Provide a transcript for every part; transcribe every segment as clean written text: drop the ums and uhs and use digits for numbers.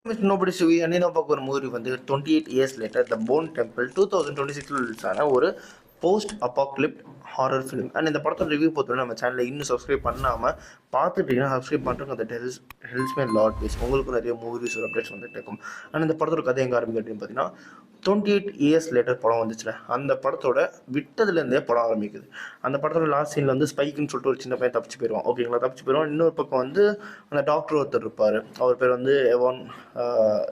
Nobody Suvi and பார்க்க ஒரு movie வந்து 28 இயர்ஸ் லேட்டர் த போன் டெம்பிள் 2026 ரிலீஸ் ஆன ஒரு போஸ்ட் அப்பாக்லிப்ட் ஹாரர் ஃபிலிம். அண்ட் இந்த படத்தோட ரிவ்யூ பொறுத்தவரை நம்ம சேனலில் இன்னும் சப்ஸ்கிரைப் பண்ணாமல் பார்த்துட்டீங்கன்னா சப்ஸ்கிரைப் பண்ணுறதுக்கு அந்த ஹெல்ஸ்மே லாட் பேஸ் உங்களுக்கு நிறைய மூவிஸ் அப்டேட்ஸ் வந்துட்டு இருக்கும். அண்ட் இந்த படத்தோட கதை எங்கே ஆரம்பிக்கும் அப்படின்னு பார்த்தீங்கன்னா 28 இயர்ஸ் லேட்டர் படம் வந்துச்சுல, அந்த படத்தோட விட்டதுலேருந்தே படம் ஆரம்பிக்குது. அந்த படத்தோட லாஸ்ட் சீனில் வந்து ஸ்பைக்குன்னு சொல்லிட்டு ஒரு சின்ன பையன் தப்பிச்சு போயிடுவான். ஓகேங்களா, தப்பிச்சு போயிடுவான். இன்னொரு பக்கம் வந்து அந்த டாக்டர் ஒருத்தர் இருப்பார், அவர் பேர் வந்து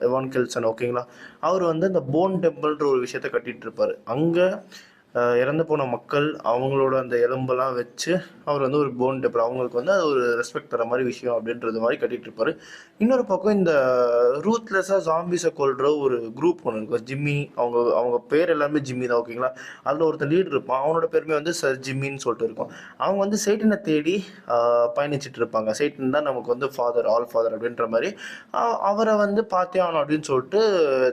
எவான் கெல்சன். ஓகேங்களா, அவர் வந்து இந்த போன் டெம்பிள்ன்ற ஒரு விஷயத்த கட்டிகிட்டு இருப்பார். அங்கே இறந்து போன மக்கள் அவங்களோட அந்த எலும்பெல்லாம் வச்சு அவர் வந்து ஒரு போன் டெம்பிள், அவங்களுக்கு வந்து அது ஒரு ரெஸ்பெக்ட் தர மாதிரி விஷயம் அப்படின்றது மாதிரி கட்டிகிட்டு இருப்பார். இன்னொரு பக்கம் இந்த ரூத்லெஸ்ஸாக ஜாம்பிஸை கொள்கிற ஒரு குரூப் ஒன்று இருக்கும், ஜிம்மி. அவங்க பேர் எல்லாமே ஜிம்மி தான். ஓகேங்களா, அதில் ஒருத்தர் லீடர் இருப்பான், அவனோட பேருமே வந்து சர் ஜிம்மின்னு சொல்லிட்டு இருக்கும். அவங்க வந்து சேட்டனை தேடி பயணிச்சுட்டு இருப்பாங்க. சேட்டன் தான் நமக்கு வந்து ஃபாதர், ஆல் ஃபாதர் அப்படின்ற மாதிரி. அவரை வந்து பார்த்தே ஆகணும் அப்படின்னு சொல்லிட்டு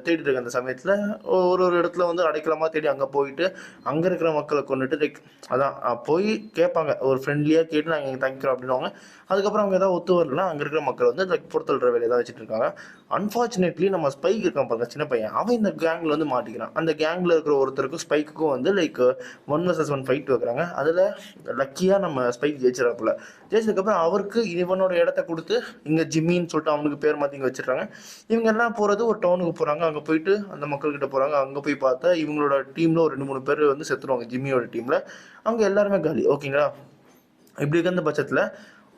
தேடிட்டு இருக்க அந்த சமயத்தில் ஒரு இடத்துல வந்து அடைக்கலமாக தேடி அங்கே போயிட்டு அங்கே இருக்கிற மக்களை கொண்டுட்டு லைக் அதான் போய் கேட்பாங்க, ஒரு ஃப்ரெண்ட்லியாக கேட்டு நாங்கள் இங்கே தங்கிக்கிறோம் அப்படின்வாங்க. அதுக்கப்புறம் அவங்க ஏதாவது ஒத்து வரலாம், அங்கே இருக்கிற மக்கள் வந்து லைக் பொறுத்தல்ற வேலையை தான் வச்சுட்டு இருக்காங்க. அன்ஃபார்ச்சுனேட்லி நம்ம ஸ்பைக் இருக்கான் பாருங்க, சின்ன பையன், அவன் இந்த கேங்கில் வந்து மாட்டிக்கிறான். அந்த கேங்கில் இருக்கிற ஒருத்தருக்கும் ஸ்பைக்குக்கும் வந்து லைக் 1 vs 1 ஃபைட் வைக்கிறாங்க. அதில் லக்கியாக நம்ம ஸ்பைக் ஜெயிச்சிடறாப்புல. ஜெயிச்சதுக்கப்புறம் அவருக்கு இவனோட இடத்த கொடுத்து இங்கே ஜிம்மின்னு சொல்லிட்டு அவனுக்கு பேர் மாற்றி இங்கே வச்சிடுறாங்க. இவங்க எல்லாம் போகிறது ஒரு டவுனுக்கு போகிறாங்க. அங்கே போயிட்டு அந்த மக்கள்கிட்ட போகிறாங்க. அங்கே போய் பார்த்தா இவங்களோட டீமில் ஒரு 2-3 பேர் வந்து செத்துருவாங்க, ஜிம்மியோட டீமில். அங்கே எல்லாருமே காலி. ஓகேங்களா, இப்படி இருந்த பட்சத்தில்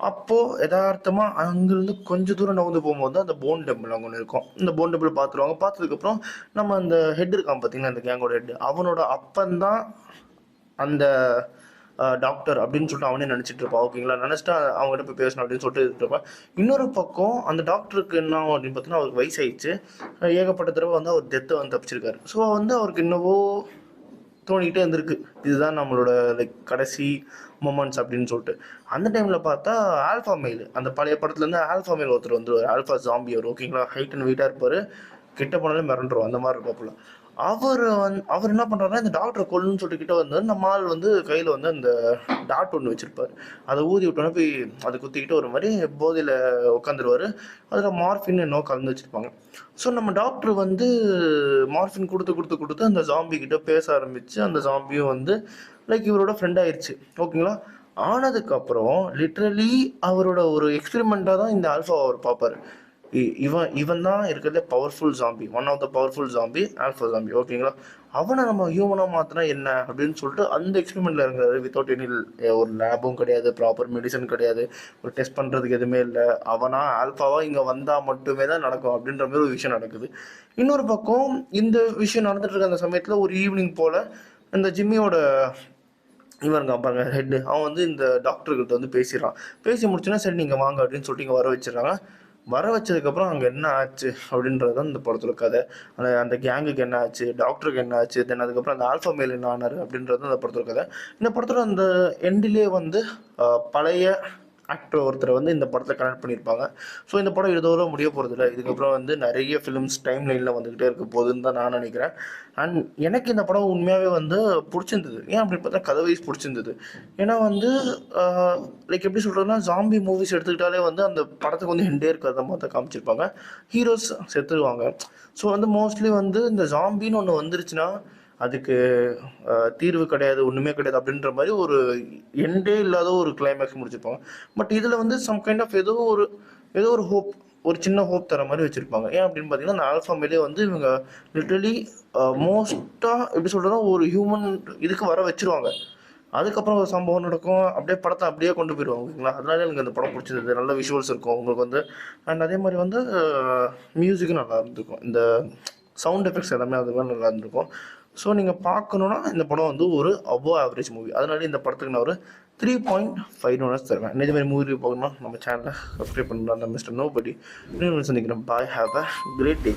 அப்போது யதார்த்தமாக அங்கேருந்து கொஞ்சம் தூரம் நகர்ந்து போகும்போது அந்த போன் டெம்பிள் அங்கே ஒன்று இருக்கும். இந்த போன் டெம்பிள் பார்த்துருவாங்க. பார்த்ததுக்கப்புறம் நம்ம அந்த ஹெட் இருக்கான் பார்த்தீங்கன்னா, அந்த கேங்கோட ஹெட், அவனோட அப்பந்தான் அந்த டாக்டர் அப்படின்னு சொல்லிட்டு அவனே நினச்சிட்டு இருப்பான். ஓகேங்களா, நினச்சிட்டு அவங்ககிட்ட போய் பேசணும் அப்படின்னு சொல்லிட்டு இருப்பான். இன்னொரு பக்கம் அந்த டாக்டருக்கு என்ன ஆகும் அப்படின்னு பார்த்தீங்கன்னா, அவருக்கு வயசாயிடுச்சு. ஏகப்பட்ட தடவை வந்து அவர் டெத்தை வந்து தப்பிச்சிருக்காரு. ஸோ வந்து அவருக்கு என்னவோ தோணிக்கிட்டே இருந்திருக்கு, இதுதான் நம்மளோட லைக் கடைசி மொமெண்ட்ஸ் அப்படின்னு சொல்லிட்டு. அந்த டைமில் பார்த்தா ஆல்ஃபா மெயில், அந்த பழைய படத்துலேருந்து ஆல்ஃபா மெயில் ஒருத்தர் வந்து ஆல்ஃபா ஜாம்பி அவர். ஓகேங்களா, ஹைட் அண்ட் வெயிட்டாக இருப்பார், கிட்ட போனாலே மிரண்டுருவோம், அந்த மாதிரி இருப்பாப்புல. அவர் என்ன பண்ணுறாருன்னா, இந்த டாக்டரை கொல்லுன்னு சொல்லிட்டு கிட்ட வந்து நம்ம ஆள் வந்து கையில் வந்து அந்த டாட் ஒன்று வச்சுருப்பார். அதை ஊதி விட்டோன்னே போய் அதை குத்திக்கிட்டு ஒரு மாதிரி போதையில் உட்காந்துருவார். அதில் மார்ஃபின் என்னோ கலந்து வச்சுருப்பாங்க. ஸோ நம்ம டாக்டர் வந்து மார்ஃபின் கொடுத்து அந்த ஜாம்பி கிட்ட பேச ஆரம்பித்து அந்த ஜாம்பியும் வந்து லைக் இவரோட ஃப்ரெண்ட் ஆயிடுச்சு. ஓகேங்களா, ஆனதுக்கப்புறம் லிட்ரலி அவரோட ஒரு எக்ஸ்பெரிமெண்ட்டாக தான் இந்த ஆல்ஃபா அவர் பார்ப்பார். இவன் தான் இருக்கிறதுல powerful zombie, one of the powerful zombie, alpha zombie. ஓகேங்களா, அவனை நம்ம ஹியூமனாக மாற்றினா என்ன அப்படின்னு சொல்லிட்டு அந்த எக்ஸ்பெரிமெண்ட்டில் இருக்கிறாரு. வித்தவுட் எனி ஒரு லேபும் கிடையாது, ப்ராப்பர் மெடிசன் கிடையாது, ஒரு டெஸ்ட் பண்ணுறதுக்கு எதுவுமே இல்லை. அவனா ஆல்ஃபாவாக இங்கே வந்தால் மட்டுமே தான் நடக்கும் அப்படின்ற மாதிரி ஒரு விஷயம் நடக்குது. இன்னொரு பக்கம் இந்த விஷயம் நடந்துட்டு இருக்க அந்த சமயத்தில் ஒரு ஈவினிங் போல் இந்த ஜிம்மியோட இவருங்க பாருங்க ஹெட்டு, அவன் வந்து இந்த டாக்டர்கிட்ட வந்து பேசிடுறான். பேசி முடிச்சுன்னா சரி நீங்கள் வாங்க அப்படின்னு சொல்லிட்டு இங்கே வர வச்சிடறாங்க. வர வச்சதுக்கப்புறம் அங்கே என்ன ஆச்சு அப்படின்றது தான் இந்த படத்தோட கதை. அந்த கேங்குக்கு என்ன ஆச்சு, டாக்டருக்கு என்ன ஆச்சு, தென் அதுக்கப்புறம் அந்த ஆல்ஃபா மேல் என்ன ஆனார் அப்படின்றது அந்த படத்தோட கதை. இந்த படத்தோட அந்த எண்டிலே வந்து பழைய ஆக்டர் ஒருத்தரை வந்து இந்த படத்தில் கனெக்ட் பண்ணியிருப்பாங்க. ஸோ இந்த படம் இதோட முடிய போகிறதில்ல, இதுக்கப்புறம் வந்து நிறைய ஃபிலிம்ஸ் டைம் லைனில் வந்துக்கிட்டே இருக்க போகுதுன்னு தான் நான் நினைக்கிறேன். அண்ட் எனக்கு இந்த படம் உண்மையாகவே வந்து பிடிச்சிருந்தது. ஏன் அப்படின்னு பார்த்தா கதை வைஸ் பிடிச்சிருந்தது. ஏன்னா வந்து லைக் எப்படி சொல்கிறதுனா, ஜாம்பி மூவிஸ் எடுத்துக்கிட்டாலே வந்து அந்த படத்துக்கு வந்து ஹெண்டே இருக்கிறத மாதிரி காமிச்சிருப்பாங்க, ஹீரோஸ் செத்துருவாங்க. ஸோ வந்து மோஸ்ட்லி வந்து இந்த ஜாம்பின்னு ஒன்று வந்துருச்சுன்னா அதுக்கு தீர்வு கிடையாது, ஒன்றுமே கிடையாது அப்படின்ற மாதிரி ஒரு எண்டே இல்லாத ஒரு கிளைமேக்ஸ் முடிச்சிருப்பாங்க. பட் இதில் வந்து சம் கைண்ட் ஆஃப் ஏதோ ஒரு ஹோப், ஒரு சின்ன ஹோப் தர மாதிரி வச்சுருப்பாங்க. ஏன் அப்படின்னு பார்த்தீங்கன்னா, அந்த ஆல்ஃபா மேலே வந்து இவங்க லிட்ரலி மோஸ்ட்டாக எப்படி சொல்கிறதா ஒரு ஹியூமன் இதுக்கு வர வச்சுருவாங்க. அதுக்கப்புறம் ஒரு சம்பவம் நடக்கும், அப்படியே படத்தை அப்படியே கொண்டு போயிடுவாங்க. ஓகேங்களா, அதனால எனக்கு அந்த படம் பிடிச்சிருந்தது. நல்ல விஷுவல்ஸ் இருக்கும் உங்களுக்கு வந்து. அண்ட் அதே மாதிரி வந்து மியூசிக்கும் நல்லா இருந்திருக்கும், இந்த சவுண்ட் எஃபெக்ட்ஸ் எல்லாமே அது மாதிரி நல்லா இருந்திருக்கும். ஸோ நீங்கள் பார்க்கணுன்னா இந்த படம் வந்து ஒரு அபோவ் ஆவரேஜ் மூவி. அதனால இந்த படத்துக்கு நான் ஒரு 3.5 தருவேன். இதே மாதிரி மூவி பார்க்கணும்னா நம்ம சேனலை சப்ஸ்கிரைப் பண்ணலாம். மிஸ்டர் நோபடி இன்னும் சந்திக்கிறேன். பாய், ஹேவ் அ கிரேட் டே.